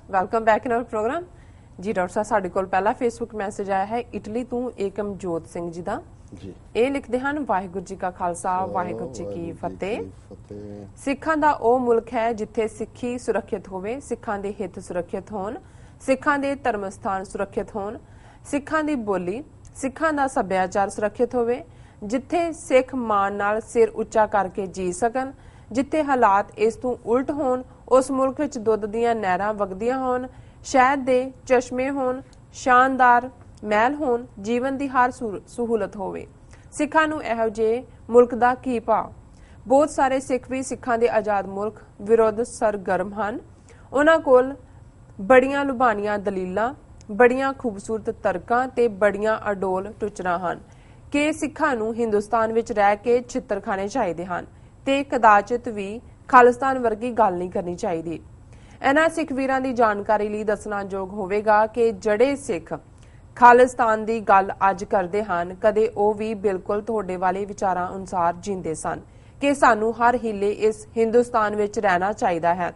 Welcome back in our programme जी। Doctor साहब साडे कोल पहला फेसबुक मैसेज आया है इटली तो एकमजोत सिंह जी का। ਇਹ ਲਿਖਦੇ ਹਨ ਵਾਹਿਗੁਰੂ ਜੀ ਕਾ ਖਾਲਸਾ ਵਾਹਿਗੁਰੂ ਜੀ ਕੀ ਫਤਿਹ। ਸਿੱਖਾਂ ਦਾ ਉਹ ਮੁਲਕ ਹੈ ਜਿੱਥੇ ਸਿੱਖੀ ਸੁਰੱਖਿਅਤ ਹੋਵੇ, ਸਿੱਖਾਂ ਦੇ ਹਿੱਤ ਸੁਰੱਖਿਅਤ ਹੋਣ, ਸਿੱਖਾਂ ਦੇ ਧਰਮ ਸਥਾਨ ਸੁਰੱਖਿਅਤ ਹੋਣ, ਸਿੱਖਾਂ ਦੀ ਬੋਲੀ, ਸਿੱਖਾਂ ਦਾ ਸੱਭਿਆਚਾਰ ਸੁਰੱਖਿਅਤ ਹੋਵੇ, ਜਿੱਥੇ ਸਿੱਖ ਮਾਣ ਨਾਲ ਸਿਰ ਉੱਚਾ ਕਰਕੇ ਜੀ ਸਕਣ, ਜਿੱਥੇ ਹਾਲਾਤ ਇਸ ਤੋਂ ਉਲਟ ਹੋਣ, ਉਸ ਮੁਲਕ ਵਿੱਚ ਦੁੱਧ ਦੀਆਂ ਨਹਿਰਾਂ ਵਗਦੀਆਂ ਹੋਣ, ਸ਼ਹਿਦ ਦੇ ਚਸ਼ਮੇ ਹੋਣ, ਸ਼ਾਨਦਾਰ ਮਹਿਲ ਹੋਣ, ਜੀਵਨ ਦੀ ਹਰ ਸਹੂਲਤ ਹੋਵੇ। ਸਿੱਖਾਂ ਨੂੰ ਇਹੋ ਜਿਹੇ ਮੁਲਕ ਦਾ ਕੀ ਭਾਵ। ਬਹੁਤ ਸਾਰੇ ਸਿੱਖ ਵੀ ਸਿੱਖਾਂ ਦੇ ਆਜ਼ਾਦ ਮੁਲਕ ਵਿਰੁੱਧ ਸਰਗਰਮ ਹਨ। ਉਹਨਾਂ ਕੋਲ ਬੜੀਆਂ ਲੁਭਾਣੀਆਂ ਦਲੀਲਾਂ, ਬੜੀਆਂ ਖੂਬਸੂਰਤ ਤਰਕਾਂ ਤੇ ਬੜੀਆਂ ਅਡੋਲ ਟੁਚਰਾਂ ਹਨ ਕਿ ਸਿੱਖਾਂ ਨੂੰ ਹਿੰਦੁਸਤਾਨ ਵਿੱਚ ਰਹਿ ਕੇ ਛਿੱਤਰ ਖਾਣੇ ਚਾਹੀਦੇ ਹਨ ਤੇ ਕਦਾਚਿਤ ਵੀ ਖਾਲਿਸਤਾਨ ਵਰਗੀ ਗੱਲ ਨਹੀਂ ਕਰਨੀ ਚਾਹੀਦੀ। ਇਹਨਾਂ ਸਿੱਖ ਵੀਰਾਂ ਦੀ ਜਾਣਕਾਰੀ ਲਈ ਦੱਸਣਾ ਯੋਗ ਹੋਵੇਗਾ ਕਿ ਜਿਹੜੇ ਸਿੱਖ ਖਾਲਿਸਤਾਨ ਦੀ ਗੱਲ ਅੱਜ ਕਰਦੇ ਹਨ, ਕਦੇ ਉਹ ਵੀ ਬਿਲਕੁਲ ਤੁਹਾਡੇ ਵਾਲੇ ਵਿਚਾਰਾਂ ਅਨੁਸਾਰ ਜਿੰਦੇ ਸਨ ਕਿ ਸਾਨੂੰ ਹਰ ਹੀਲੇ ਇਸ ਹਿੰਦੁਸਤਾਨ ਵਿੱਚ ਰਹਿਣਾ ਚਾਹੀਦਾ ਹੈ।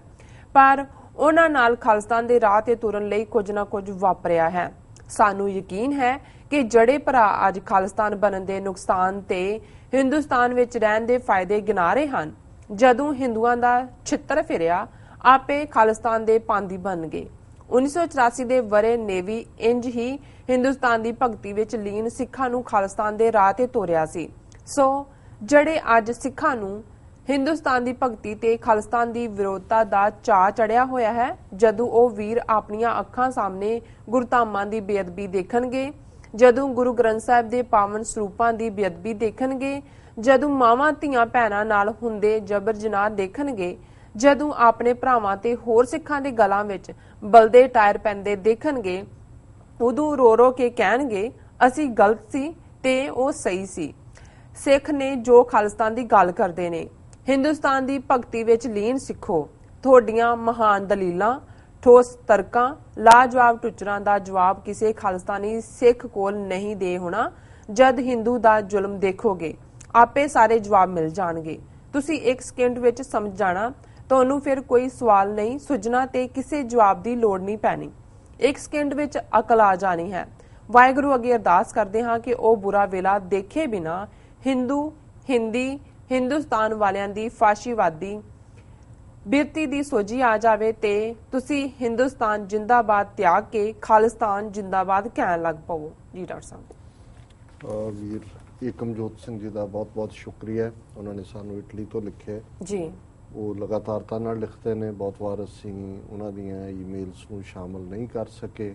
ਪਰ ਉਹਨਾਂ ਨਾਲ ਖਾਲਿਸਤਾਨ ਦੇ ਰਾਹ ਤੇ ਤੁਰਨ ਲਈ ਕੁਝ ਨਾ ਕੁਝ ਵਾਪਰਿਆ ਹੈ। ਸਾਨੂੰ ਯਕੀਨ ਹੈ ਕਿ ਜਿਹੜੇ ਭਰਾ ਅੱਜ ਖਾਲਿਸਤਾਨ ਬਣਨ ਦੇ ਨੁਕਸਾਨ ਤੇ ਹਿੰਦੁਸਤਾਨ ਵਿੱਚ ਰਹਿਣ ਦੇ ਫਾਇਦੇ ਗਿਣਾ ਰਹੇ ਹਨ, ਜਦੋਂ ਹਿੰਦੂਆਂ ਦਾ ਛਿੱਤਰ ਫਿਰਿਆ ਆਪੇ ਖਾਲਿਸਤਾਨ ਦੇ ਪਾਂਦੀ ਬਣ ਗਏ। 1984 ਦੇ ਵਰੇ ਨੇਵੀ ਇੰਜ ਹੀ ਹਿੰਦੁਸਤਾਨ ਦੀ ਭਗਤੀ ਵਿੱਚ ਲੀਨ ਸਿੱਖਾਂ ਨੂੰ ਖਾਲਿਸਤਾਨ ਦੇ ਰਾਹ ਤੇ ਤੋਰਿਆ ਸੀ। ਸੋ ਜਿਹੜੇ ਅੱਜ ਸਿੱਖਾਂ ਨੂੰ ਹਿੰਦੁਸਤਾਨ ਦੀ ਭਗਤੀ ਤੇ ਖਾਲਿਸਤਾਨ ਦੀ ਵਿਰੋਧਤਾ ਦਾ ਚਾਅ ਚੜਿਆ ਹੋਇਆ ਹੈ, ਜਦੋਂ ਉਹ ਵੀਰ ਆਪਣੀਆਂ ਅੱਖਾਂ ਸਾਹਮਣੇ ਗੁਰਧਾਮਾਂ ਦੀ ਬੇਅਦਬੀ ਦੇਖਣਗੇ, ਜਦੋਂ ਗੁਰੂ ਗ੍ਰੰਥ ਸਾਹਿਬ ਦੇ ਪਾਵਨ ਸਰੂਪਾਂ ਦੀ ਬੇਅਦਬੀ ਦੇਖਣਗੇ, ਜਦੋਂ ਮਾਵਾਂ ਧੀਆਂ ਭੈਣਾਂ ਨਾਲ ਹੁੰਦੇ ਜਬਰ ਜਨਾਹ ਦੇਖਣਗੇ, ਜਦੋਂ ਆਪਣੇ ਭਰਾਵਾਂ ਤੇ ਹੋਰ ਸਿੱਖਾਂ ਦੇ ਗਲਾਂ ਵਿੱਚ ਬਲਦੇ ਟਾਇਰ ਪੈਂਦੇ ਦੇਖਣਗੇ, ਉਦੋਂ ਰੋ ਰੋ ਕੇ ਕਹਿਣਗੇ ਅਸੀਂ ਗਲਤ ਸੀ ਤੇ ਉਹ ਸਹੀ ਸੀ। ਸਿੱਖ ਨੇ ਜੋ ਖਾਲਿਸਤਾਨ ਦੀ ਗੱਲ ਕਰਦੇ ਨੇ, ਹਿੰਦੁਸਤਾਨ ਦੀ ਭਗਤੀ ਵਿੱਚ ਲੀਨ ਸਿੱਖੋ। ਤੁਹਾਡੀਆਂ ਮਹਾਨ ਦਲੀਲਾਂ, ਠੋਸ ਤਰਕਾਂ, ਲਾਜਵਾਬ ਟੁਚਰਾਂ ਦਾ ਜਵਾਬ ਕਿਸੇ ਖਾਲਿਸਤਾਨੀ ਸਿੱਖ ਕੋਲ ਨਹੀਂ ਦੇ ਹੋਣਾ। ਜਦ ਹਿੰਦੂ ਦਾ ਜ਼ੁਲਮ ਦੇਖੋਗੇ ਆਪੇ ਸਾਰੇ ਜਵਾਬ ਮਿਲ ਜਾਣਗੇ। ਤੁਸੀਂ ਇੱਕ ਸਕਿੰਟ ਵਿੱਚ ਸਮਝ ਜਾਣਾ, ਤੁਹਾਨੂੰ ਫਿਰ ਕੋਈ ਸਵਾਲ ਨਹੀਂ ਸੁਝਣਾ ਤੇ ਕਿਸੇ ਜਵਾਬ ਦੀ ਲੋੜ ਨਹੀਂ ਪੈਣੀ। ਇੱਕ ਸਕਿੰਟ ਵਿੱਚ ਅਕਲ ਆ ਜਾਣੀ ਹੈ। ਵਾਹਿਗੁਰੂ ਅੱਗੇ ਅਰਦਾਸ ਕਰਦੇ ਹਾਂ ਕਿ ਉਹ ਬੁਰਾ ਵੇਲਾ ਦੇਖੇ ਬਿਨਾ ਹਿੰਦੀ ਹਿੰਦੁਸਤਾਨ ਵਾਲਿਆਂ ਦੀ ਫਾਸ਼ੀਵਾਦੀ ਬਿਰਤੀ ਦੀ ਸੋਝੀ ਆ ਜਾਵੇ ਤੇ ਤੁਸੀਂ ਹਿੰਦੁਸਤਾਨ ਜਿੰਦਾਬਾਦ ਤਿਆਗ ਕੇ ਖਾਲਿਸਤਾਨ ਜਿੰਦਾਬਾਦ ਕਹਿਣ ਲੱਗ ਪਵੋ। ਜੀ ਡਾਕਟਰ ਸਾਹਿਬ। ਵੀਰ ਏਕਮਜੋਤ ਸਿੰਘ ਜੀ ਦਾ ਬਹੁਤ ਬਹੁਤ ਸ਼ੁਕਰੀਆ। ਉਹਨਾਂ ਨੇ ਸਾਨੂੰ ਇਟਲੀ ਤੋਂ ਲਿਖਿਆ ਜੀ। ਉਹ ਲਗਾਤਾਰਤਾ ਨਾਲ ਲਿਖਦੇ ਨੇ। ਬਹੁਤ ਵਾਰ ਅਸੀਂ ਉਹਨਾਂ ਦੀਆਂ ਈਮੇਲਸ ਨੂੰ ਸ਼ਾਮਲ ਨਹੀਂ ਕਰ ਸਕੇ।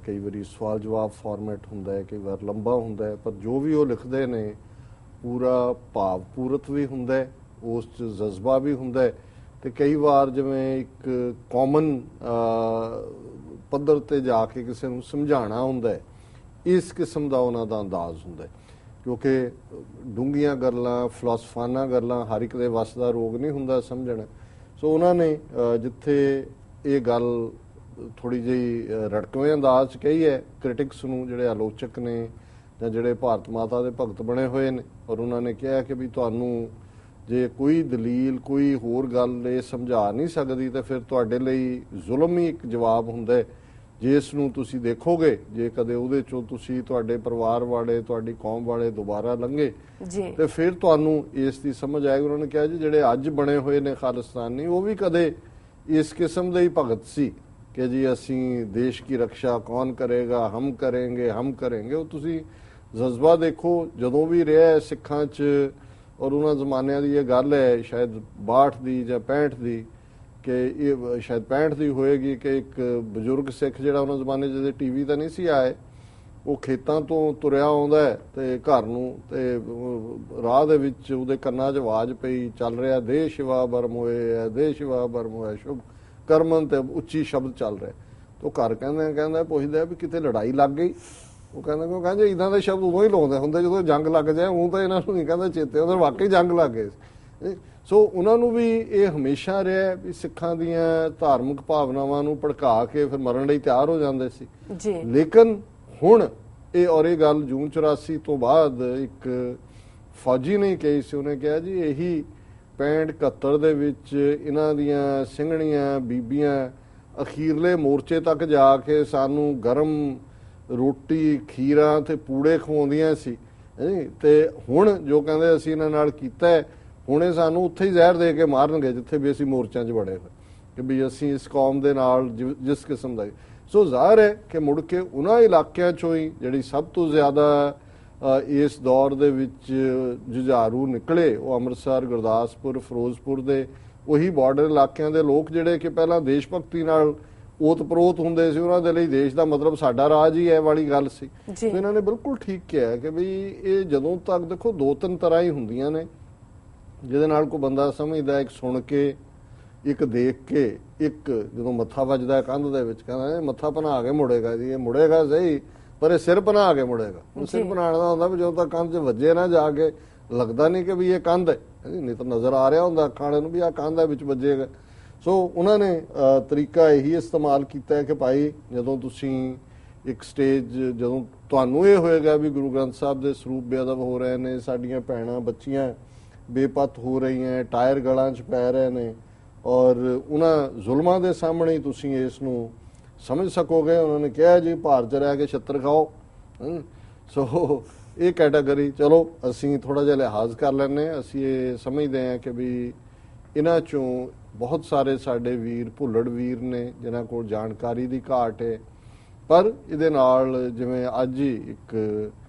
ਕਈ ਵਾਰੀ ਸਵਾਲ ਜਵਾਬ ਫਾਰਮੈਟ ਹੁੰਦਾ ਹੈ, ਕਈ ਵਾਰ ਲੰਬਾ ਹੁੰਦਾ ਹੈ, ਪਰ ਜੋ ਵੀ ਉਹ ਲਿਖਦੇ ਨੇ ਪੂਰਾ ਭਾਵ ਪੂਰਤ ਵੀ ਹੁੰਦਾ ਹੈ, ਉਸ 'ਚ ਜਜ਼ਬਾ ਵੀ ਹੁੰਦਾ ਹੈ ਤੇ ਕਈ ਵਾਰ ਜਿਵੇਂ ਇੱਕ ਕਾਮਨ ਪੱਧਰ ਤੇ ਜਾ ਕੇ ਕਿਸੇ ਨੂੰ ਸਮਝਾਉਣਾ ਹੁੰਦਾ ਹੈ, ਇਸ ਕਿਸਮ ਦਾ ਉਹਨਾਂ ਦਾ ਅੰਦਾਜ਼ ਹੁੰਦਾ ਹੈ। ਕਿਉਂਕਿ ਡੂੰਘੀਆਂ ਗੱਲਾਂ, ਫਿਲਾਸਫਾਨਾ ਗੱਲਾਂ ਹਰ ਇੱਕ ਦੇ ਵੱਸ ਦਾ ਰੋਗ ਨਹੀਂ ਹੁੰਦਾ ਸਮਝਣਾ। ਸੋ ਉਹਨਾਂ ਨੇ ਜਿੱਥੇ ਇਹ ਗੱਲ ਥੋੜ੍ਹੀ ਜਿਹੀ ਰੜਕਵੇਂ ਅੰਦਾਜ਼ 'ਚ ਕਹੀ ਹੈ ਕ੍ਰਿਟਿਕਸ ਨੂੰ, ਜਿਹੜੇ ਆਲੋਚਕ ਨੇ ਜਾਂ ਜਿਹੜੇ ਭਾਰਤ ਮਾਤਾ ਦੇ ਭਗਤ ਬਣੇ ਹੋਏ ਨੇ, ਔਰ ਉਹਨਾਂ ਨੇ ਕਿਹਾ ਕਿ ਵੀ ਤੁਹਾਨੂੰ ਜੇ ਕੋਈ ਦਲੀਲ, ਕੋਈ ਹੋਰ ਗੱਲ ਇਹ ਸਮਝਾ ਨਹੀਂ ਸਕਦੀ ਤਾਂ ਫਿਰ ਤੁਹਾਡੇ ਲਈ ਜ਼ੁਲਮ ਹੀ ਇੱਕ ਜਵਾਬ ਹੁੰਦਾ ਹੈ, ਜਿਸ ਨੂੰ ਤੁਸੀਂ ਦੇਖੋਗੇ ਜੇ ਕਦੇ ਉਹਦੇ ਚੋਂ ਤੁਸੀਂ, ਤੁਹਾਡੇ ਪਰਿਵਾਰ ਵਾਲੇ, ਤੁਹਾਡੀ ਕੌਮ ਵਾਲੇ ਦੁਬਾਰਾ ਲੰਘੇ ਤੇ ਫਿਰ ਤੁਹਾਨੂੰ ਇਸ ਦੀ ਸਮਝ ਆਏਗੀ। ਉਹਨਾਂ ਨੇ ਕਿਹਾ ਜੀ ਜਿਹੜੇ ਅੱਜ ਬਣੇ ਹੋਏ ਨੇ ਖਾਲਿਸਤਾਨੀ, ਉਹ ਵੀ ਕਦੇ ਇਸ ਕਿਸਮ ਦੇ ਹੀ ਭਗਤ ਸੀ ਕਿ ਜੀ ਅਸੀਂ ਦੇਸ਼ ਕੀ ਰਕਸ਼ਾ ਕੌਣ ਕਰੇਗਾ, ਹਮ ਕरेंगे, ਹਮ करेंगे। ਉਹ ਤੁਸੀਂ ਜਜ਼ਬਾ ਦੇਖੋ ਜਦੋਂ ਵੀ ਰਿਹਾ ਸਿੱਖਾਂ 'ਚ। ਔਰ ਉਹਨਾਂ ਜ਼ਮਾਨਿਆਂ ਦੀ ਇਹ ਗੱਲ ਹੈ ਸ਼ਾਇਦ 62 ਦੀ ਜਾਂ 65 ਦੀ, ਕਿ ਇਹ ਸ਼ਾਇਦ 65 ਦੀ ਹੋਏਗੀ, ਕਿ ਇੱਕ ਬਜ਼ੁਰਗ ਸਿੱਖ ਜਿਹੜਾ ਉਹਨਾਂ ਜ਼ਮਾਨੇ 'ਚ ਜਿਹਦੇ ਟੀਵੀ ਤਾਂ ਨਹੀਂ ਸੀ ਆਏ, ਉਹ ਖੇਤਾਂ ਤੋਂ ਤੁਰਿਆ ਆਉਂਦਾ ਤੇ ਘਰ ਨੂੰ, ਤੇ ਰਾਹ ਦੇ ਵਿੱਚ ਉਹਦੇ ਕੰਨਾਂ 'ਚ ਆਵਾਜ਼ ਪਈ, ਚੱਲ ਰਿਹਾ ਦੇ ਸ਼ਿਵਾ ਬਰਮ ਹੋਏ, ਦੇ ਸ਼ਿਵਾ ਬਰਮ ਹੋਇਆ ਸ਼ੁਭ ਕਰਮਨ, ਤੇ ਉੱਚੀ ਸ਼ਬਦ ਚੱਲ ਰਿਹਾ। ਤੇ ਉਹ ਘਰ ਕਹਿੰਦਾ ਪੁੱਛਦਾ ਵੀ ਕਿਤੇ ਲੜਾਈ ਲੱਗ ਗਈ। ਉਹ ਕਹਿੰਦੇ ਇੱਦਾਂ ਦੇ ਸ਼ਬਦ ਉਦੋਂ ਹੀ ਲਾਉਂਦੇ ਹੁੰਦੇ ਜਦੋਂ ਜੰਗ ਲੱਗ ਜਾਏ, ਉਹ ਤਾਂ ਇਹਨਾਂ ਨੂੰ ਨਹੀਂ ਕਹਿੰਦਾ ਚੇਤੇ, ਉਧਰ ਵਾਕਈ ਜੰਗ ਲੱਗ ਗਏ। ਸੋ ਉਹਨਾਂ ਨੂੰ ਵੀ ਇਹ ਹਮੇਸ਼ਾ ਰਿਹਾ ਵੀ ਸਿੱਖਾਂ ਦੀਆਂ ਧਾਰਮਿਕ ਭਾਵਨਾਵਾਂ ਨੂੰ ਭੜਕਾ ਕੇ ਫਿਰ ਮਰਨ ਲਈ ਤਿਆਰ ਹੋ ਜਾਂਦੇ ਸੀ। ਲੇਕਿਨ ਹੁਣ ਇਹ ਗੱਲ ਜੂਨ 84 ਤੋਂ ਬਾਅਦ ਇੱਕ ਫੌਜੀ ਨੇ ਕਹੀ ਸੀ। ਉਹਨੇ ਕਿਹਾ ਜੀ ਇਹੀ 65-71 ਦੇ ਵਿੱਚ ਇਹਨਾਂ ਦੀਆਂ ਸਿੰਘਣੀਆਂ ਬੀਬੀਆਂ ਅਖੀਰਲੇ ਮੋਰਚੇ ਤੱਕ ਜਾ ਕੇ ਸਾਨੂੰ ਗਰਮ ਰੋਟੀ ਖੀਰਾਂ ਤੇ ਪੂੜੇ ਖਵਾਉਂਦੀਆਂ ਸੀ ਤੇ ਹੁਣ ਜੋ ਕਹਿੰਦੇ ਅਸੀਂ ਇਹਨਾਂ ਨਾਲ ਕੀਤਾ ਹੁਣੇ ਸਾਨੂੰ ਉੱਥੇ ਹੀ ਜ਼ਹਿਰ ਦੇ ਕੇ ਮਾਰਨਗੇ ਜਿੱਥੇ ਵੀ ਅਸੀਂ ਮੋਰਚਿਆਂ 'ਚ ਵੜੇ ਹੋਏ ਕਿ ਵੀ ਅਸੀਂ ਇਸ ਕੌਮ ਦੇ ਨਾਲ ਜਿਸ ਕਿਸਮ ਦਾ। ਸੋ ਜ਼ਾਹਰ ਹੈ ਕਿ ਮੁੜ ਕੇ ਉਹਨਾਂ ਇਲਾਕਿਆਂ 'ਚੋਂ ਹੀ ਜਿਹੜੀ ਸਭ ਤੋਂ ਜ਼ਿਆਦਾ ਇਸ ਦੌਰ ਦੇ ਵਿੱਚ ਜੁਝਾਰੂ ਨਿਕਲੇ ਉਹ ਅੰਮ੍ਰਿਤਸਰ, ਗੁਰਦਾਸਪੁਰ, ਫਿਰੋਜ਼ਪੁਰ ਦੇ ਉਹੀ ਬਾਰਡਰ ਇਲਾਕਿਆਂ ਦੇ ਲੋਕ ਜਿਹੜੇ ਕਿ ਪਹਿਲਾਂ ਦੇਸ਼ ਭਗਤੀ ਨਾਲ ਓਤ-ਪ੍ਰੋਤ ਹੁੰਦੇ ਸੀ। ਉਹਨਾਂ ਦੇ ਲਈ ਦੇਸ਼ ਦਾ ਮਤਲਬ ਸਾਡਾ ਰਾਜ ਹੀ ਹੈ ਵਾਲੀ ਗੱਲ ਸੀ। ਇਹਨਾਂ ਨੇ ਬਿਲਕੁਲ ਠੀਕ ਕਿਹਾ ਕਿ ਵੀ ਇਹ ਜਦੋਂ ਤੱਕ ਦੇਖੋ ਦੋ ਤਿੰਨ ਤਰ੍ਹਾਂ ਹੀ ਹੁੰਦੀਆਂ ਨੇ ਜਿਹਦੇ ਨਾਲ ਕੋਈ ਬੰਦਾ ਸਮਝਦਾ, ਇੱਕ ਸੁਣ ਕੇ, ਇੱਕ ਦੇਖ ਕੇ, ਇੱਕ ਜਦੋਂ ਮੱਥਾ ਵੱਜਦਾ ਕੰਧ ਦੇ ਵਿੱਚ ਕਹਿੰਦਾ ਇਹ ਮੱਥਾ ਬਣਾ ਕੇ ਮੁੜੇਗਾ ਜੀ, ਇਹ ਮੁੜੇਗਾ ਸਹੀ ਪਰ ਇਹ ਸਿਰ ਬਣਾ ਕੇ ਮੁੜੇਗਾ। ਸਿਰ ਬਣਾਉਣ ਦਾ ਹੁੰਦਾ ਵੀ ਜਦੋਂ ਤੱਕ ਕੰਧ 'ਚ ਵੱਜੇ ਨਾ ਜਾ ਕੇ ਲੱਗਦਾ ਨਹੀਂ ਕਿ ਵੀ ਇਹ ਕੰਧ ਹੈ, ਨਹੀਂ ਤਾਂ ਨਜ਼ਰ ਆ ਰਿਹਾ ਹੁੰਦਾ ਅੱਖਾਂ ਨੂੰ ਵੀ ਆਹ ਕੰਧ ਹੈ ਵਿੱਚ ਵੱਜੇਗਾ। ਸੋ ਉਹਨਾਂ ਨੇ ਤਰੀਕਾ ਇਹੀ ਇਸਤੇਮਾਲ ਕੀਤਾ ਹੈ ਕਿ ਭਾਈ ਜਦੋਂ ਤੁਸੀਂ ਇੱਕ ਸਟੇਜ ਜਦੋਂ ਤੁਹਾਨੂੰ ਇਹ ਹੋਏਗਾ ਵੀ ਗੁਰੂ ਗ੍ਰੰਥ ਸਾਹਿਬ ਦੇ ਸਰੂਪ ਬੇਅਦਬ ਹੋ ਰਹੇ ਨੇ, ਸਾਡੀਆਂ ਭੈਣਾਂ ਬੱਚੀਆਂ ਬੇਪਤ ਹੋ ਰਹੀਆਂ, ਟਾਇਰ ਗਲਾਂ 'ਚ ਪੈ ਰਹੇ ਨੇ ਔਰ ਉਹਨਾਂ ਜ਼ੁਲਮਾਂ ਦੇ ਸਾਹਮਣੇ ਤੁਸੀਂ ਇਸ ਨੂੰ ਸਮਝ ਸਕੋਗੇ। ਉਹਨਾਂ ਨੇ ਕਿਹਾ ਜੀ ਭਾਰਤ 'ਚ ਰਹਿ ਕੇ ਛੱਤਰ ਖਾਓ। ਸੋ ਇਹ ਕੈਟਾਗਰੀ ਚਲੋ ਅਸੀਂ ਥੋੜਾ ਜਿਹਾ ਲਿਹਾਜ਼ ਕਰ ਲੈਂਦੇ ਹਾਂ। ਅਸੀਂ ਇਹ ਸਮਝਦੇ ਹਾਂ ਕਿ ਵੀ ਇਹਨਾਂ 'ਚੋਂ ਬਹੁਤ ਸਾਰੇ ਸਾਡੇ ਵੀਰ ਭੁੱਲੜ ਵੀਰ ਨੇ ਜਿਨ੍ਹਾਂ ਕੋਲ ਜਾਣਕਾਰੀ ਦੀ ਘਾਟ ਹੈ, ਪਰ ਇਹਦੇ ਨਾਲ ਜਿਵੇਂ ਅੱਜ ਹੀ ਇੱਕ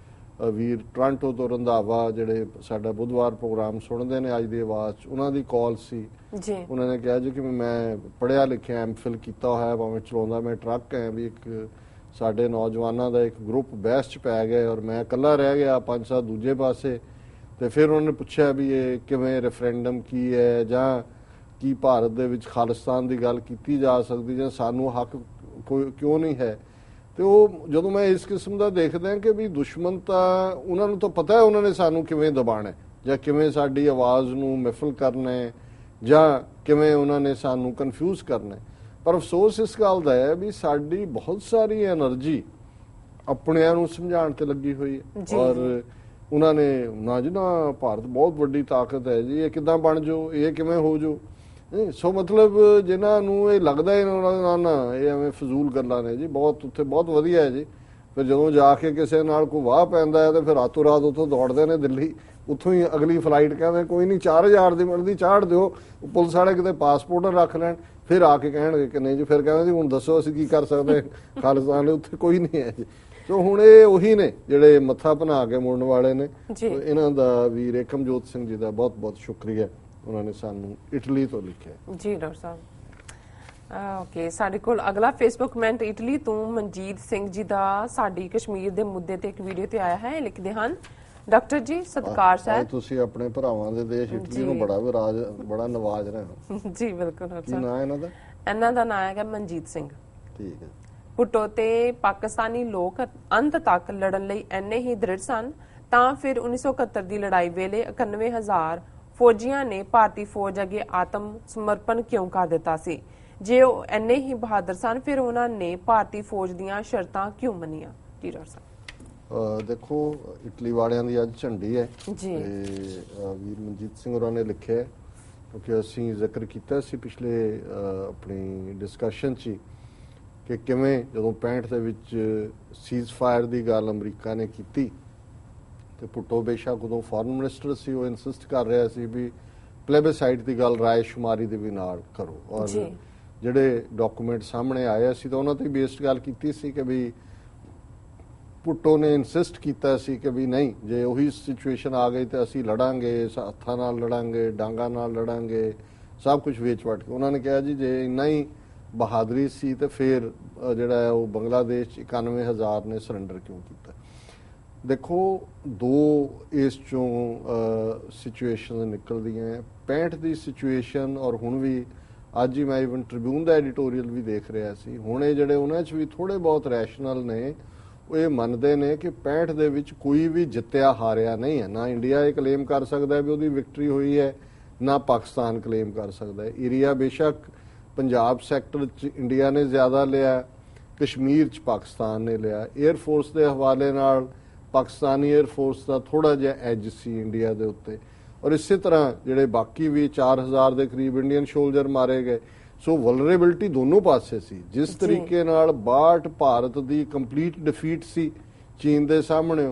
ਵੀਰ ਟੋਰਾਂਟੋ ਤੋਂ ਰੰਧਾਵਾ ਜਿਹੜੇ ਸਾਡਾ ਬੁੱਧਵਾਰ ਪ੍ਰੋਗਰਾਮ ਸੁਣਦੇ ਨੇ ਅੱਜ ਦੀ ਆਵਾਜ਼ 'ਚ, ਉਹਨਾਂ ਦੀ ਕਾਲ ਸੀ ਜੀ। ਉਹਨਾਂ ਨੇ ਕਿਹਾ ਜੀ ਕਿ ਮੈਂ ਪੜ੍ਹਿਆ ਲਿਖਿਆ ਐਮਫਿਲ ਕੀਤਾ ਹੋਇਆ, ਭਾਵੇਂ ਚਲਾਉਂਦਾ ਮੈਂ ਟਰੱਕ ਹੈ, ਵੀ ਇੱਕ ਸਾਡੇ ਨੌਜਵਾਨਾਂ ਦਾ ਇੱਕ ਗਰੁੱਪ ਬਹਿਸ 'ਚ ਪੈ ਗਿਆ ਔਰ ਮੈਂ ਇਕੱਲਾ ਰਹਿ ਗਿਆ 5-7 ਦੂਜੇ ਪਾਸੇ। ਤੇ ਫਿਰ ਉਹਨਾਂ ਨੇ ਪੁੱਛਿਆ ਵੀ ਇਹ ਕਿਵੇਂ ਰੈਫਰੈਂਡਮ ਕੀ ਹੈ ਜਾਂ ਕੀ ਭਾਰਤ ਦੇ ਵਿੱਚ ਖਾਲਿਸਤਾਨ ਦੀ ਗੱਲ ਕੀਤੀ ਜਾ ਸਕਦੀ ਜਾਂ ਸਾਨੂੰ ਹੱਕ ਕਿਉਂ ਨਹੀਂ ਹੈ। ਤੇ ਉਹ ਜਦੋਂ ਮੈਂ ਇਸ ਕਿਸਮ ਦਾ ਦੇਖਦਾ ਕਿ ਵੀ ਦੁਸ਼ਮਣ ਤਾਂ ਉਹਨਾਂ ਨੂੰ ਤਾਂ ਪਤਾ ਹੈ ਉਹਨਾਂ ਨੇ ਸਾਨੂੰ ਕਿਵੇਂ ਦਬਾਣਾ ਜਾਂ ਕਿਵੇਂ ਸਾਡੀ ਆਵਾਜ਼ ਨੂੰ ਮਹਿਫਲ ਕਰਨਾ ਹੈ ਜਾਂ ਕਿਵੇਂ ਉਹਨਾਂ ਨੇ ਸਾਨੂੰ ਕਨਫਿਊਜ਼ ਕਰਨਾ। ਪਰ ਅਫਸੋਸ ਇਸ ਗੱਲ ਦਾ ਹੈ ਵੀ ਸਾਡੀ ਬਹੁਤ ਸਾਰੀ એનર્ਜੀ ਆਪਣਿਆਂ ਨੂੰ ਸਮਝਾਉਣ ਤੇ ਲੱਗੀ ਹੋਈ ਹੈ ਔਰ ਉਹਨਾਂ ਨੇ ਨਾ ਜੀ ਨਾ ਭਾਰਤ ਬਹੁਤ ਵੱਡੀ ਤਾਕਤ ਹੈ ਜੀ, ਇਹ ਕਿੱਦਾਂ ਬਣ ਜਾਓ, ਇਹ ਕਿਵੇਂ ਹੋ ਜਾਓ। ਸੋ ਮਤਲਬ ਜਿਨ੍ਹਾਂ ਨੂੰ ਇਹ ਲੱਗਦਾ ਇਹਨਾਂ ਨਾ ਇਹ ਐਵੇਂ ਫਜ਼ੂਲ ਗੱਲਾਂ ਨੇ ਜੀ, ਬਹੁਤ ਉੱਥੇ ਬਹੁਤ ਵਧੀਆ ਹੈ ਜੀ। ਫਿਰ ਜਦੋਂ ਜਾ ਕੇ ਕਿਸੇ ਨਾਲ ਕੋਈ ਵਾਹ ਪੈਂਦਾ ਹੈ ਤੇ ਫਿਰ ਰਾਤੋਂ ਰਾਤ ਉੱਥੋਂ ਦੌੜਦੇ ਨੇ ਦਿੱਲੀ, ਉੱਥੋਂ ਹੀ ਅਗਲੀ ਫਲਾਈਟ ਕਹਿੰਦੇ ਕੋਈ ਨਹੀਂ 4000 ਦੀ ਮਿਲਦੀ ਚਾੜ ਦਿਓ, ਪੁਲਿਸ ਵਾਲੇ ਕਿਤੇ ਪਾਸਪੋਰਟ ਰੱਖ ਲੈਣ, ਫਿਰ ਆ ਕੇ ਕਹਿਣਗੇ ਕਿ ਨਹੀਂ ਜੀ, ਫਿਰ ਕਹਿੰਦੇ ਜੀ ਹੁਣ ਦੱਸੋ ਅਸੀਂ ਕੀ ਕਰ ਸਕਦੇ, ਖਾਲਿਸਤਾਨ ਉੱਥੇ ਕੋਈ ਨਹੀਂ ਹੈ ਜੀ। ਸੋ ਹੁਣ ਇਹ ਉਹੀ ਨੇ ਜਿਹੜੇ ਮੱਥਾ ਬਣਾ ਕੇ ਮੁੜਨ ਵਾਲੇ ਨੇ। ਇਹਨਾਂ ਦਾ ਵੀਰ ਏਕਮਜੋਤ ਸਿੰਘ ਜੀ ਦਾ ਬਹੁਤ ਬਹੁਤ ਸ਼ੁਕਰੀਆ, ਉਹਨਾਂ ਨੇ ਸਾਨੂੰ ਇਟਲੀ ਤੋਂ ਲਿਖਿਆ ਜੀ। ਡਾਕਟਰ ਸਾਹਿਬ ਓਕੇ, ਸਾਡੇ ਕੋਲ ਅਗਲਾ ਫੇਸਬੁੱਕ ਕਮੈਂਟ ਇਟਲੀ ਤੋਂ ਮਨਜੀਤ ਸਿੰਘ ਜੀ ਦਾ ਸਾਡੀ ਕਸ਼ਮੀਰ ਦੇ ਮੁੱਦੇ ਤੇ ਇੱਕ ਵੀਡੀਓ ਤੇ ਆਇਆ ਹੈ। ਲਿਖਦੇ ਹਨ, ਡਾਕਟਰ ਜੀ ਸਤਿਕਾਰ ਸਾਹਿਬ, ਤੁਸੀਂ ਆਪਣੇ ਭਰਾਵਾਂ ਦੇ ਦੇਸ਼ ਇਟਲੀ ਨੂੰ ਬੜਾ ਨਵਾਜ਼ ਰਹੇ ਹੋ ਜੀ। ਬਿਲਕੁਲ। ਕੀ ਨਾਮ ਇਹਨਾਂ ਦਾ? ਇਹਨਾਂ ਦਾ ਨਾਮ ਹੈਗਾ ਮਨਜੀਤ ਸਿੰਘ। ਠੀਕ ਹੈ। ਭੁੱਟੋ ਤੇ ਪਾਕਿਸਤਾਨੀ ਲੋਕ ਅੰਤ ਤੱਕ ਲੜਨ ਲਈ ਇੰਨੇ ਹੀ ਦ੍ਰਿੜ ਸਨ ਤਾਂ ਫਿਰ 1971 ਦੀ ਲੜਾਈ ਵੇਲੇ 91,000 ਫੌਜੀਆਂ ਨੇ ਭਾਰਤੀ ਫੌਜ ਅੱਗੇ ਆਤਮ ਸਮਰਪਣ ਕਿਉਂ ਕਰ ਦਿੱਤਾ ਸੀ? ਜੇ ਉਹ ਇੰਨੇ ਹੀ ਬਹਾਦਰ ਸਨ ਫਿਰ ਉਹਨਾਂ ਨੇ ਭਾਰਤੀ ਫੌਜ ਦੀਆਂ ਸ਼ਰਤਾਂ ਕਿਉਂ ਮੰਨੀਆਂ? ਜੀ ਡਾਕਟਰ ਸਾਹਿਬ ਦੇਖੋ ਇਟਲੀ ਵਾਲਿਆਂ ਦੀ ਅੱਜ ਝੰਡੀ ਹੈ ਜੀ। ਵੀਰ ਮਨਜੀਤ ਸਿੰਘ ਹੋਰਾਂ ਨੇ ਲਿਖਿਆ ਕਿਉਂਕਿ ਅਸੀਂ ਜ਼ਿਕਰ ਕੀਤਾ ਸੀ ਪਿਛਲੇ ਆਪਣੀ ਡਿਸਕਸ਼ਨ 'ਚ ਕਿ ਕਿਵੇਂ ਜਦੋਂ 65 ਦੇ ਵਿੱਚ ਸੀਜ਼ ਫਾਇਰ ਦੀ ਗੱਲ ਅਮਰੀਕਾ ਨੇ ਕੀਤੀ ਤੇ ਭੁੱਟੋ ਬੇਸ਼ੱਕ ਉਦੋਂ ਫੋਰਨ ਮਿਨਿਸਟਰ ਸੀ, ਉਹ ਇਨਸਿਸਟ ਕਰ ਰਿਹਾ ਸੀ ਵੀ ਪਲੇਬਸਾਈਟ ਦੀ ਗੱਲ ਰਾਏ ਸ਼ੁਮਾਰੀ ਦੇ ਵੀ ਨਾਲ ਕਰੋ ਔਰ ਜਿਹੜੇ ਡਾਕੂਮੈਂਟ ਸਾਹਮਣੇ ਆਏ ਸੀ ਤਾਂ ਉਹਨਾਂ ਤੇ ਬੇਸਡ ਗੱਲ ਕੀਤੀ ਸੀ ਕਿ ਵੀ ਭੁੱਟੋ ਨੇ ਇਨਸਿਸਟ ਕੀਤਾ ਸੀ ਕਿ ਵੀ ਨਹੀਂ, ਜੇ ਉਹੀ ਸਿਚੁਏਸ਼ਨ ਆ ਗਈ ਤਾਂ ਅਸੀਂ ਲੜਾਂਗੇ, ਹੱਥਾਂ ਨਾਲ ਲੜਾਂਗੇ, ਡਾਂਗਾਂ ਨਾਲ ਲੜਾਂਗੇ, ਸਭ ਕੁਝ ਵੇਚ ਵਟ ਕੇ। ਉਹਨਾਂ ਨੇ ਕਿਹਾ ਜੀ ਜੇ ਇੰਨਾ ਹੀ ਬਹਾਦਰੀ ਸੀ ਤੇ ਫਿਰ ਜਿਹੜਾ ਹੈ ਉਹ ਬੰਗਲਾਦੇਸ਼ 'ਚ 91,000 ਨੇ ਸਰੈਂਡਰ ਕਿਉਂ ਕੀਤਾ? ਦੇਖੋ ਦੋ ਇਸ ਚੋਂ ਸਿਚੁਏਸ਼ਨ ਨਿਕਲਦੀਆਂ। 65 ਦੀ ਸਿਚੁਏਸ਼ਨ ਔਰ ਹੁਣ ਵੀ ਅੱਜ ਹੀ ਮੈਂ ਇਵਨ ਟ੍ਰਿਬਿਊਨ ਦਾ ਐਡੀਟੋਰੀਅਲ ਵੀ ਦੇਖ ਰਿਹਾ ਸੀ, ਹੁਣ ਇਹ ਜਿਹੜੇ ਉਹਨਾਂ 'ਚ ਵੀ ਥੋੜੇ ਬਹੁਤ ਰੈਸ਼ਨਲ ਨੇ, ਉਹ ਇਹ ਮੰਨਦੇ ਨੇ ਕਿ 65 ਦੇ ਵਿੱਚ ਕੋਈ ਵੀ ਜਿੱਤਿਆ ਹਾਰਿਆ ਨਹੀਂ ਹੈ। ਨਾ ਇੰਡੀਆ ਇਹ ਕਲੇਮ ਕਰ ਸਕਦਾ ਵੀ ਉਹਦੀ ਵਿਕਟਰੀ ਹੋਈ ਹੈ, ਨਾ ਪਾਕਿਸਤਾਨ ਕਲੇਮ ਕਰ ਸਕਦਾ ਹੈ। ਏਰੀਆ ਬੇਸ਼ੱਕ ਪੰਜਾਬ ਸੈਕਟਰ 'ਚ ਇੰਡੀਆ ਨੇ ਜ਼ਿਆਦਾ ਲਿਆ, ਕਸ਼ਮੀਰ 'ਚ ਪਾਕਿਸਤਾਨ ਨੇ ਲਿਆ। 에ਅਰ ਫੋਰਸ ਦੇ ਹਵਾਲੇ ਨਾਲ ਪਾਕਿਸਤਾਨੀ 에ਅਰ ਫੋਰਸ ਦਾ ਥੋੜਾ ਜਿਹਾ ਐਜ ਸੀ ਇੰਡੀਆ ਦੇ ਉੱਤੇ ਔਰ ਇਸੇ ਤਰ੍ਹਾਂ ਜਿਹੜੇ ਬਾਕੀ ਵੀ 4000 ਦੇ ਕਰੀਬ ਇੰਡੀਅਨ ਸੋਲਜਰ ਮਾਰੇ ਗਏ। ਸੋ ਵਲਨਰੇਬਿਲਟੀ ਦੋਨੋਂ ਪਾਸੇ ਸੀ। ਜਿਸ ਤਰੀਕੇ ਨਾਲ 62 ਭਾਰਤ ਦੀ ਕੰਪਲੀਟ ਡਿਫੀਟ ਸੀ ਚੀਨ ਦੇ ਸਾਹਮਣੇ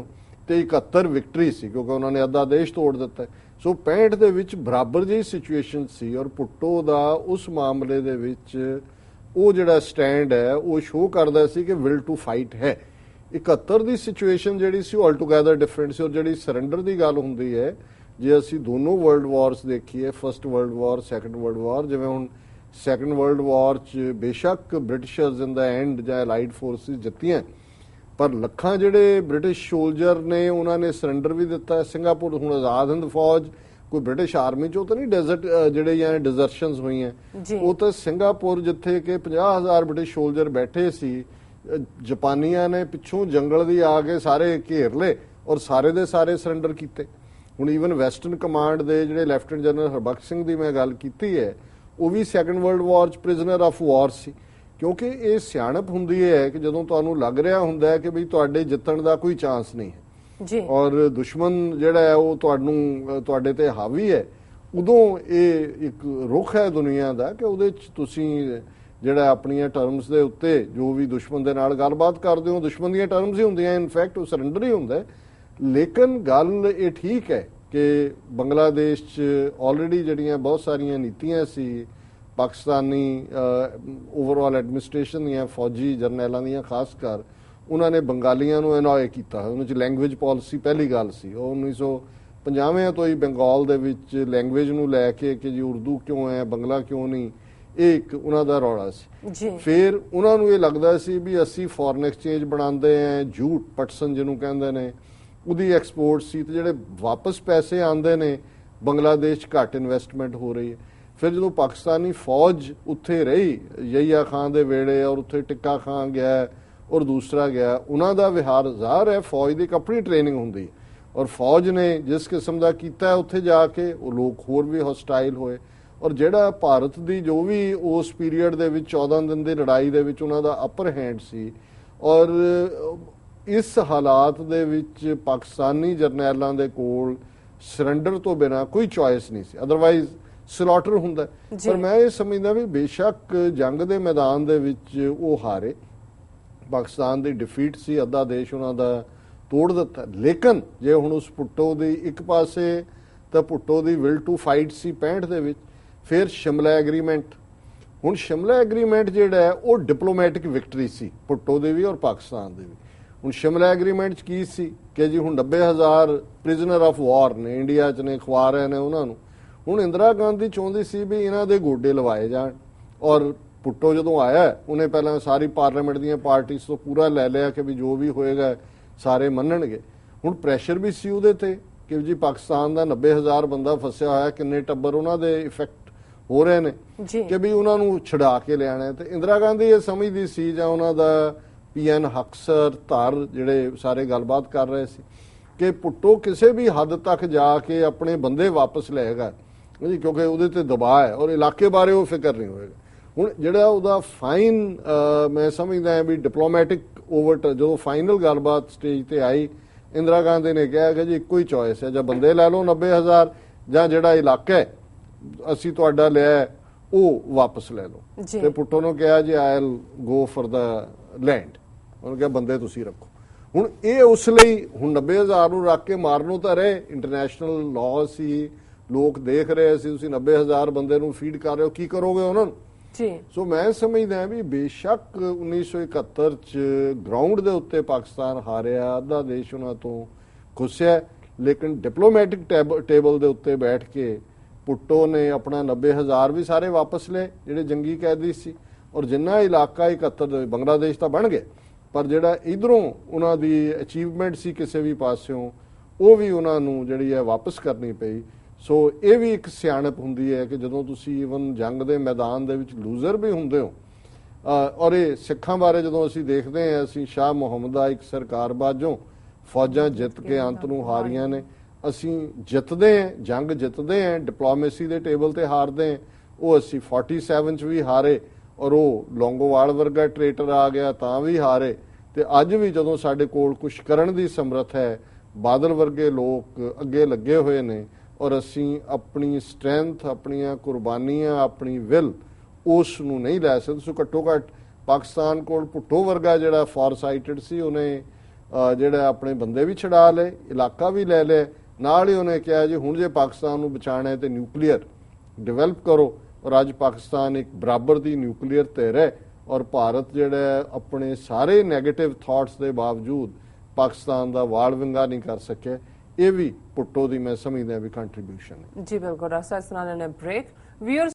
ਤੇ 71 ਵਿਕਟਰੀ ਸੀ ਕਿਉਂਕਿ ਉਹਨਾਂ ਨੇ ਅੱਧਾ ਦੇਸ਼ ਤੋੜ ਦਿੱਤਾ। ਸੋ 65 ਦੇ ਵਿੱਚ ਬਰਾਬਰ ਜਿਹੀ ਸਿਚੁਏਸ਼ਨ ਸੀ ਔਰ ਭੁੱਟੋ ਦਾ ਉਸ ਮਾਮਲੇ ਦੇ ਵਿੱਚ ਉਹ ਜਿਹੜਾ ਸਟੈਂਡ ਹੈ ਉਹ ਸ਼ੋਅ ਕਰਦਾ ਸੀ ਕਿ ਵਿਲ ਟੂ ਫਾਈਟ ਹੈ। 71 ਦੀ ਸਿਚੁਏਸ਼ਨ ਜਿਹੜੀ ਸੀ ਉਹ ਆਲਟੂਗੈਦਰ ਡਿਫਰੈਂਟ ਸੀ। ਔਰ ਜਿਹੜੀ ਸਰੈਂਡਰ ਦੀ ਗੱਲ ਹੁੰਦੀ ਹੈ, ਜੇ ਅਸੀਂ ਦੋਨੋਂ ਵਰਲਡ ਵਾਰਸ ਦੇਖੀਏ, first world war, second world war, ਜਿਵੇਂ ਹੁਣ ਸੈਕੰਡ ਵਰਲਡ ਵਾਰ 'ਚ ਬੇਸ਼ੱਕ ਬ੍ਰਿਟਿਸ਼ਰਸ ਇਨ ਦਾ ਐਂਡ ਜਾਂ ਅਲਾਈਡ ਫੋਰਸਿਸ ਜਿੱਤੀਆਂ, ਪਰ ਲੱਖਾਂ ਜਿਹੜੇ ਬ੍ਰਿਟਿਸ਼ ਸੋਲਜਰ ਨੇ ਉਹਨਾਂ ਨੇ ਸਰੈਂਡਰ ਵੀ ਦਿੱਤਾ। ਸਿੰਗਾਪੁਰ ਹੁਣ ਆਜ਼ਾਦ ਹਿੰਦ ਫੌਜ ਕੋਈ ਬ੍ਰਿਟਿਸ਼ ਆਰਮੀ 'ਚੋਂ ਤਾਂ ਨਹੀਂ ਡੈਜ਼ਰਟ ਜਿਹੜੇ ਜਾਂ ਡਿਜ਼ਰਸ਼ਨਸ ਹੋਈਆਂ, ਉਹ ਤਾਂ ਸਿੰਗਾਪੁਰ ਜਿੱਥੇ ਕਿ 50,000 ਬ੍ਰਿਟਿਸ਼ ਸੋਲਜਰ ਬੈਠੇ ਸੀ, ਜਾਪਾਨੀਆਂ ਨੇ ਪਿੱਛੋਂ ਜੰਗਲ ਦੀ ਆ ਕੇ ਸਾਰੇ ਘੇਰ ਲਏ ਔਰ ਸਾਰੇ ਦੇ ਸਾਰੇ ਸਰੈਂਡਰ ਕੀਤੇ। ਹੁਣ ਈਵਨ ਵੈਸਟਰਨ ਕਮਾਂਡ ਦੇ ਜਿਹੜੇ ਲੈਫਟੀਨੈਂਟ ਜਨਰਲ ਹਰਬਖਸ਼ ਸਿੰਘ ਦੀ ਮੈਂ ਗੱਲ ਕੀਤੀ ਹੈ, ਉਹ ਵੀ ਸੈਕੰਡ ਵਰਲਡ ਵਾਰ 'ਚ ਪ੍ਰਿਜ਼ਨਰ ਆਫ ਵਾਰ ਸੀ। ਕਿਉਂਕਿ ਇਹ ਸਿਆਣਪ ਹੁੰਦੀ ਹੈ ਕਿ ਜਦੋਂ ਤੁਹਾਨੂੰ ਲੱਗ ਰਿਹਾ ਹੁੰਦਾ ਹੈ ਕਿ ਵੀ ਤੁਹਾਡੇ ਜਿੱਤਣ ਦਾ ਕੋਈ ਚਾਂਸ ਨਹੀਂ ਹੈ ਜੀ ਔਰ ਦੁਸ਼ਮਣ ਜਿਹੜਾ ਹੈ ਉਹ ਤੁਹਾਡੇ ਤੇ ਹਾਵੀ ਹੈ, ਉਦੋਂ ਇਹ ਇੱਕ ਰੁਖ ਹੈ ਦੁਨੀਆ ਦਾ ਕਿ ਉਹਦੇ 'ਚ ਤੁਸੀਂ ਜਿਹੜਾ ਆਪਣੀਆਂ ਟਰਮਸ ਦੇ ਉੱਤੇ ਜੋ ਵੀ ਦੁਸ਼ਮਣ ਦੇ ਨਾਲ ਗੱਲਬਾਤ ਕਰਦੇ ਹੋ, ਦੁਸ਼ਮਣ ਦੀਆਂ ਟਰਮਸ ਹੀ ਹੁੰਦੀਆਂ, ਇਨਫੈਕਟ ਉਹ ਸਰੈਂਡਰ ਹੀ ਹੁੰਦਾ। ਲੇਕਿਨ ਗੱਲ ਇਹ ਠੀਕ ਹੈ ਕਿ ਬੰਗਲਾਦੇਸ਼ 'ਚ ਆਲਰੇਡੀ ਜਿਹੜੀਆਂ ਬਹੁਤ ਸਾਰੀਆਂ ਨੀਤੀਆਂ ਸੀ ਪਾਕਿਸਤਾਨੀ ਓਵਰਆਲ ਐਡਮਿਨਿਸਟ੍ਰੇਸ਼ਨ ਦੀਆਂ, ਫੌਜੀ ਜਰਨੈਲਾਂ ਦੀਆਂ ਖਾਸ ਕਰ, ਉਹਨਾਂ ਨੇ ਬੰਗਾਲੀਆਂ ਨੂੰ ਅਨੋਏ ਕੀਤਾ। ਉਹਨਾਂ 'ਚ ਲੈਂਗੁਏਜ ਪਾਲਿਸੀ ਪਹਿਲੀ ਗੱਲ ਸੀ। ਉਹ 1950 ਤੋਂ ਹੀ ਬੰਗਾਲ ਦੇ ਵਿੱਚ ਲੈਂਗੁਏਜ ਨੂੰ ਲੈ ਕੇ ਕਿ ਜੀ ਉਰਦੂ ਕਿਉਂ ਹੈ, ਬੰਗਲਾ ਕਿਉਂ ਨਹੀਂ, ਇਹ ਇੱਕ ਉਹਨਾਂ ਦਾ ਰੌਲਾ ਸੀ। ਫਿਰ ਉਹਨਾਂ ਨੂੰ ਇਹ ਲੱਗਦਾ ਸੀ ਵੀ ਅਸੀਂ ਫੋਰਨ ਐਕਸਚੇਂਜ ਬਣਾਉਂਦੇ ਆਂ, ਜੂਟ ਪਟਸਨ ਜਿਹਨੂੰ ਕਹਿੰਦੇ ਨੇ, ਉਹਦੀ ਐਕਸਪੋਰਟ ਸੀ ਤੇ ਜਿਹੜੇ ਵਾਪਸ ਪੈਸੇ ਆਉਂਦੇ ਨੇ ਬੰਗਲਾਦੇਸ਼ 'ਚ ਘੱਟ ਇਨਵੈਸਟਮੈਂਟ ਹੋ ਰਹੀ ਹੈ। ਫਿਰ ਜਦੋਂ ਪਾਕਿਸਤਾਨੀ ਫੌਜ ਉੱਥੇ ਰਹੀ ਯਹੀਆ ਖਾਨ ਦੇ ਵੇੜੇ ਔਰ ਉੱਥੇ ਟਿੱਕਾ ਖਾਨ ਗਿਆ ਔਰ ਦੂਸਰਾ ਗਿਆ, ਉਹਨਾਂ ਦਾ ਵਿਹਾਰ ਜ਼ਾਹਰ ਹੈ ਫੌਜ ਦੀ ਇੱਕ ਆਪਣੀ ਟ੍ਰੇਨਿੰਗ ਹੁੰਦੀ ਔਰ ਫੌਜ ਨੇ ਜਿਸ ਕਿਸਮ ਦਾ ਕੀਤਾ ਉੱਥੇ ਜਾ ਕੇ ਉਹ ਲੋਕ ਹੋਰ ਵੀ ਹੌਸਟਾਈਲ ਹੋਏ। ਔਰ ਜਿਹੜਾ ਭਾਰਤ ਦੀ ਜੋ ਵੀ ਉਸ ਪੀਰੀਅਡ ਦੇ ਵਿੱਚ 14 ਦਿਨ ਦੀ ਲੜਾਈ ਦੇ ਵਿੱਚ ਉਹਨਾਂ ਦਾ ਅਪਰ ਹੈਂਡ ਸੀ ਔਰ ਇਸ ਹਾਲਾਤ ਦੇ ਵਿੱਚ ਪਾਕਿਸਤਾਨੀ ਜਰਨੈਲਾਂ ਦੇ ਕੋਲ ਸਰੈਂਡਰ ਤੋਂ ਬਿਨਾ ਕੋਈ ਚੁਆਇਸ ਨਹੀਂ ਸੀ, ਅਦਰਵਾਈਜ਼ ਸਲੌਟਰ ਹੁੰਦਾ। ਪਰ ਮੈਂ ਇਹ ਸਮਝਦਾ ਵੀ ਬੇਸ਼ੱਕ ਜੰਗ ਦੇ ਮੈਦਾਨ ਦੇ ਵਿੱਚ ਉਹ ਹਾਰੇ, ਪਾਕਿਸਤਾਨ ਦੀ ਡਿਫੀਟ ਸੀ, ਅੱਧਾ ਦੇਸ਼ ਉਹਨਾਂ ਦਾ ਤੋੜ ਦਿੱਤਾ। ਲੇਕਿਨ ਜੇ ਹੁਣ ਉਸ ਭੁੱਟੋ ਦੀ ਇੱਕ ਪਾਸੇ ਤਾਂ ਭੁੱਟੋ ਦੀ ਵਿਲ ਟੂ ਫਾਈਟ ਸੀ 65 ਦੇ ਵਿੱਚ, ਫਿਰ ਸ਼ਿਮਲਾ ਐਗਰੀਮੈਂਟ। ਹੁਣ ਸ਼ਿਮਲਾ ਐਗਰੀਮੈਂਟ ਜਿਹੜਾ ਹੈ ਉਹ ਡਿਪਲੋਮੈਟਿਕ ਵਿਕਟਰੀ ਸੀ ਭੁੱਟੋ ਦੀ ਵੀ ਔਰ ਪਾਕਿਸਤਾਨ ਦੀ ਵੀ। ਹੁਣ ਸ਼ਿਮਲਾ ਐਗਰੀਮੈਂਟ 'ਚ ਕੀ ਸੀ ਕਿ ਜੀ ਹੁਣ 90,000 ਪ੍ਰਿਜ਼ਨਰ ਆਫ ਵਾਰ ਨੇ, ਇੰਡੀਆ 'ਚ ਨੇ, ਖਵਾ ਰਹੇ ਨੇ ਉਹਨਾਂ ਨੂੰ। ਹੁਣ ਇੰਦਰਾ ਗਾਂਧੀ ਚਾਹੁੰਦੀ ਸੀ ਵੀ ਇਹਨਾਂ ਦੇ ਗੋਡੇ ਲਵਾਏ ਜਾਣ ਔਰ ਭੁੱਟੋ ਜਦੋਂ ਆਇਆ ਉਹਨੇ ਪਹਿਲਾਂ ਸਾਰੀ ਪਾਰਲੀਮੈਂਟ ਦੀਆਂ ਪਾਰਟੀਆਂ ਤੋਂ ਪੂਰਾ ਲੈ ਲਿਆ ਕਿ ਵੀ ਜੋ ਵੀ ਹੋਏਗਾ ਸਾਰੇ ਮੰਨਣਗੇ। ਹੁਣ ਪ੍ਰੈਸ਼ਰ ਵੀ ਸੀ ਉਹਦੇ ਤੇ ਕਿ ਜੀ ਪਾਕਿਸਤਾਨ ਦਾ 90,000 ਬੰਦਾ ਫਸਿਆ ਹੋਇਆ, ਕਿੰਨੇ ਟੱਬਰ ਉਹਨਾਂ ਦੇ ਇਫੈਕਟ ਹੋ ਰਹੇ ਨੇ ਕਿ ਵੀ ਉਹਨਾਂ ਨੂੰ ਛੁਡਾ ਕੇ ਲਿਆਣਾ। ਤੇ ਇੰਦਰਾ ਗਾਂਧੀ ਇਹ ਸਮਝਦੀ ਸੀ ਜਾਂ ਉਹਨਾਂ ਦਾ ਪੀਐਨ ਹਕਸਰ ਧਰ ਜਿਹੜੇ ਸਾਰੇ ਗੱਲਬਾਤ ਕਰ ਰਹੇ ਸੀ ਕਿ ਭੁੱਟੋ ਕਿਸੇ ਵੀ ਹੱਦ ਤੱਕ ਜਾ ਕੇ ਆਪਣੇ ਬੰਦੇ ਵਾਪਸ ਲਏਗਾ ਜੀ, ਕਿਉਂਕਿ ਉਹਦੇ ਤੇ ਦਬਾਅ ਹੈ ਔਰ ਇਲਾਕੇ ਬਾਰੇ ਉਹ ਫਿਕਰ ਨਹੀਂ ਹੋਏਗਾ। ਹੁਣ ਜਿਹੜਾ ਉਹਦਾ ਫਾਈਨ ਮੈਂ ਸਮਝਦਾ ਵੀ ਡਿਪਲੋਮੈਟਿਕ ਓਵਰਟ ਜਦੋਂ ਫਾਈਨਲ ਗੱਲਬਾਤ ਸਟੇਜ ਤੇ ਆਈ, ਇੰਦਰਾ ਗਾਂਧੀ ਨੇ ਕਿਹਾ ਕਿ ਜੀ ਇੱਕੋ ਹੀ ਚੋਇਸ ਹੈ, ਜਾਂ ਬੰਦੇ ਲੈ ਲਓ 90,000 ਜਾਂ ਜਿਹੜਾ ਇਲਾਕਾ ਹੈ ਅਸੀਂ ਤੁਹਾਡਾ ਲਿਆ ਉਹ ਵਾਪਸ ਲੈ ਲਓ। ਤੇ ਭੁੱਟੋ ਨੂੰ ਕਿਹਾ ਜੀ I will go for the land, ਉਹਨੂੰ ਕਿਹਾ ਬੰਦੇ ਤੁਸੀਂ ਰੱਖੋ। ਹੁਣ ਇਹ ਉਸ ਲਈ ਹੁਣ 90,000 ਨੂੰ ਰੱਖ ਕੇ ਮਾਰਨੋਂ ਤਾਂ ਰਹੇ, ਇੰਟਰਨੈਸ਼ਨਲ ਲਾਅ ਸੀ, ਲੋਕ ਦੇਖ ਰਹੇ ਸੀ, ਤੁਸੀਂ 90,000 ਬੰਦੇ ਨੂੰ ਫੀਡ ਕਰ ਰਹੇ ਹੋ, ਕੀ ਕਰੋਗੇ ਉਹਨਾਂ ਨੂੰ? ਸੋ ਮੈਂ ਸਮਝਦਾ ਵੀ ਬੇਸ਼ੱਕ 1971 ਚ ਗਰਾਊਂਡ ਦੇ ਉੱਤੇ ਪਾਕਿਸਤਾਨ ਹਾਰਿਆ, ਅੱਧਾ ਦੇਸ਼ ਉਹਨਾਂ ਤੋਂ ਖੁੱਸਿਆ, ਲੇਕਿਨ ਡਿਪਲੋਮੈਟਿਕ ਟੇਬਲ ਦੇ ਉੱਤੇ ਬੈਠ ਕੇ ਭੁੱਟੋ ਨੇ ਆਪਣਾ 90,000 ਵੀ ਸਾਰੇ ਵਾਪਸ ਲਏ ਜਿਹੜੇ ਜੰਗੀ ਕੈਦੀ ਸੀ ਔਰ ਜਿੰਨਾ ਇਲਾਕਾ 71 ਦੇ ਬੰਗਲਾਦੇਸ਼ ਤਾਂ ਬਣ ਗਿਆ, ਪਰ ਜਿਹੜਾ ਇਧਰੋਂ ਉਹਨਾਂ ਦੀ ਅਚੀਵਮੈਂਟ ਸੀ ਕਿਸੇ ਵੀ ਪਾਸਿਓਂ ਉਹ ਵੀ ਉਹਨਾਂ ਨੂੰ ਜਿਹੜੀ ਹੈ ਵਾਪਸ ਕਰਨੀ ਪਈ। ਸੋ ਇਹ ਵੀ ਇੱਕ ਸਿਆਣਪ ਹੁੰਦੀ ਹੈ ਕਿ ਜਦੋਂ ਤੁਸੀਂ ਈਵਨ ਜੰਗ ਦੇ ਮੈਦਾਨ ਦੇ ਵਿੱਚ ਲੂਜ਼ਰ ਵੀ ਹੁੰਦੇ ਹੋ। ਔਰ ਇਹ ਸਿੱਖਾਂ ਬਾਰੇ ਜਦੋਂ ਅਸੀਂ ਦੇਖਦੇ ਹਾਂ, ਅਸੀਂ ਸ਼ਾਹ ਮੁਹੰਮਦ ਦਾ ਇੱਕ ਸਰਕਾਰ ਬਾਝੋਂ ਫੌਜਾਂ ਜਿੱਤ ਕੇ ਅੰਤ ਨੂੰ ਹਾਰੀਆਂ ਨੇ, ਅਸੀਂ ਜਿੱਤਦੇ ਹਾਂ, ਜੰਗ ਜਿੱਤਦੇ ਹਾਂ, ਡਿਪਲੋਮੇਸੀ ਦੇ ਟੇਬਲ ਤੇ ਹਾਰਦੇ ਹਾਂ। ਉਹ ਅਸੀਂ 47 ਚ ਵੀ ਹਾਰੇ ਔਰ ਉਹ ਲੌਂਗੋਵਾਲ ਵਰਗਾ ਟ੍ਰੇਟਰ ਆ ਗਿਆ ਤਾਂ ਵੀ ਹਾਰੇ। ਤੇ ਅੱਜ ਵੀ ਜਦੋਂ ਸਾਡੇ ਕੋਲ ਕੁਝ ਕਰਨ ਦੀ ਸਮਰੱਥ ਹੈ, ਬਾਦਲ ਵਰਗੇ ਲੋਕ ਅੱਗੇ ਲੱਗੇ ਹੋਏ ਨੇ ਔਰ ਅਸੀਂ ਆਪਣੀ ਸਟਰੈਂਥ, ਆਪਣੀਆਂ ਕੁਰਬਾਨੀਆਂ, ਆਪਣੀ ਵਿਲ ਉਸ ਨੂੰ ਨਹੀਂ ਲੈ ਸਕਦੇ। ਸੋ ਘੱਟੋ ਘੱਟ ਪਾਕਿਸਤਾਨ ਕੋਲ ਭੁੱਟੋ ਵਰਗਾ ਜਿਹੜਾ ਫਾਰਸਾਈਟਡ ਸੀ, ਉਹਨੇ ਜਿਹੜਾ ਆਪਣੇ ਬੰਦੇ ਵੀ ਛਡਾ ਲਏ, ਇਲਾਕਾ ਵੀ ਲੈ ਲਿਆ। ਨਾਲ ਹੀ ਉਹਨੇ ਕਿਹਾ ਜੀ ਹੁਣ ਜੇ ਪਾਕਿਸਤਾਨ ਨੂੰ ਬਚਾਉਣਾ ਹੈ ਤੇ ਨਿਊਕਲੀਅਰ ਡਿਵੈਲਪ ਕਰੋ। ਔਰ ਅੱਜ ਪਾਕਿਸਤਾਨ ਇੱਕ ਬਰਾਬਰ ਦੀ ਨਿਊਕਲੀਅਰ ਧਿਰ ਹੈ ਔਰ ਭਾਰਤ ਜਿਹੜਾ ਆਪਣੇ ਸਾਰੇ ਨੈਗੇਟਿਵ ਥਾਟਸ ਦੇ ਬਾਵਜੂਦ ਪਾਕਿਸਤਾਨ ਦਾ ਵਾਲ ਵਿੰਗਾ ਨਹੀਂ ਕਰ ਸਕਿਆ। ਇਹ ਵੀ ਭੁੱਟੋ ਦੀ ਮੈਂ ਸਮਝਦਾ ਵੀ ਕੰਟਰੀਬਿਊਸ਼ਨ ਹੈ। ਜੀ ਬਿਲਕੁਲ। ਇਸ ਨਾਲ ਨੇ ਬ੍ਰੇਕ ਵੀਅਰਸ